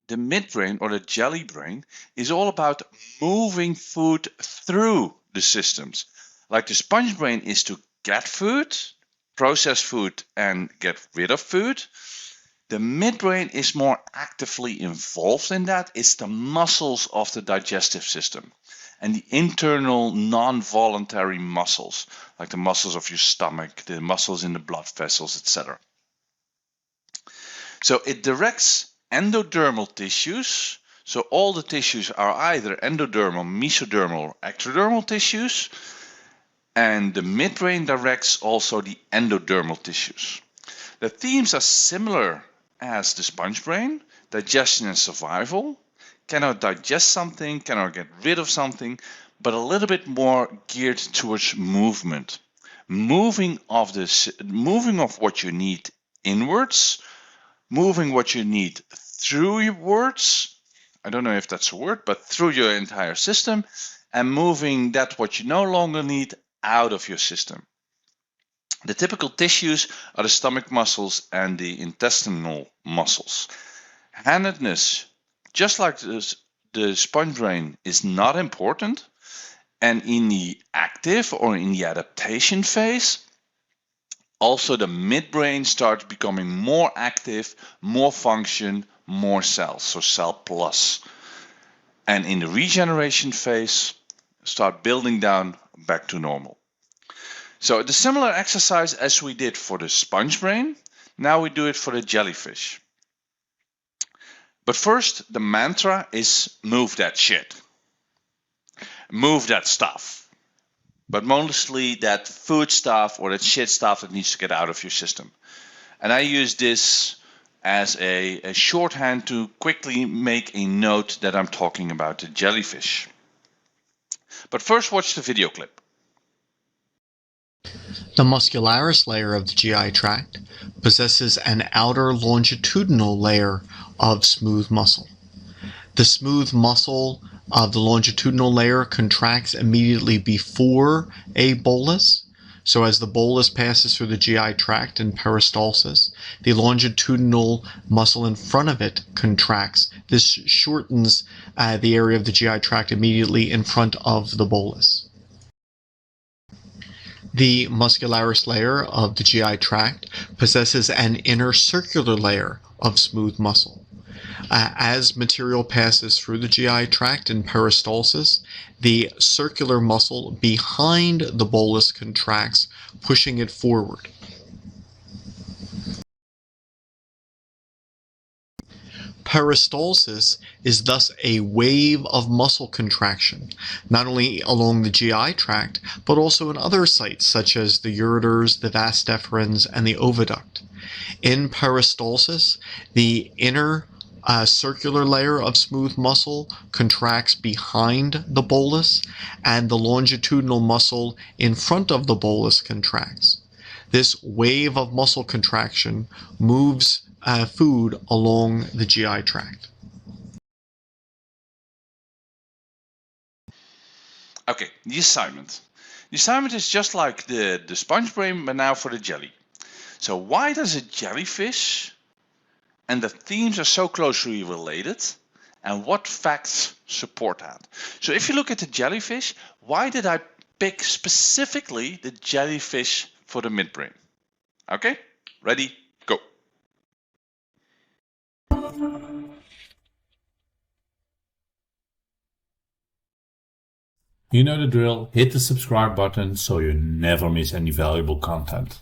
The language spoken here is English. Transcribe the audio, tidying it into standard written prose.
The midbrain or the jelly brain is all about moving food through the systems. Like the sponge brain is to get food, process food and get rid of food. The midbrain is more actively involved in that. It's the muscles of the digestive system and the internal non-voluntary muscles, like the muscles of your stomach, the muscles in the blood vessels, etc. So it directs endodermal tissues. So all the tissues are either endodermal, mesodermal, or ectodermal tissues. And the midbrain directs also the endodermal tissues. The themes are similar as the sponge brain: digestion and survival. Cannot digest something, cannot get rid of something, but a little bit more geared towards movement. Moving of what you need inwards, moving what you need through your words, I don't know if that's a word, but through your entire system, and moving that what you no longer need out of your system. The typical tissues are the stomach muscles and the intestinal muscles. Handedness, just like the sponge brain, is not important, and in the active or in the adaptation phase, also the midbrain starts becoming more active, more function, more cells, so cell plus. And in the regeneration phase, start building down back to normal. So the similar exercise as we did for the sponge brain, now we do it for the jellyfish. But first, the mantra is move that shit. Move that stuff. But mostly that food stuff or that shit stuff that needs to get out of your system. And I use this as a shorthand to quickly make a note that I'm talking about the jellyfish. But first, watch the video clip. The muscularis layer of the GI tract possesses an outer longitudinal layer of smooth muscle. The smooth muscle of the longitudinal layer contracts immediately before a bolus. So as the bolus passes through the GI tract in peristalsis, the longitudinal muscle in front of it contracts. This shortens the area of the GI tract immediately in front of the bolus. The muscularis layer of the GI tract possesses an inner circular layer of smooth muscle. As material passes through the GI tract in peristalsis, the circular muscle behind the bolus contracts, pushing it forward. Peristalsis is thus a wave of muscle contraction, not only along the GI tract, but also in other sites such as the ureters, the vas deferens, and the oviduct. In peristalsis, the inner circular layer of smooth muscle contracts behind the bolus, and the longitudinal muscle in front of the bolus contracts. This wave of muscle contraction moves food along the GI tract. Okay, the assignment. The assignment is just like the sponge brain, but now for the jelly. So why does a jellyfish and the themes are so closely related, and what facts support that? So if you look at the jellyfish, why did I pick specifically the jellyfish for the midbrain? Okay, ready, go. You know the drill, hit the subscribe button so you never miss any valuable content.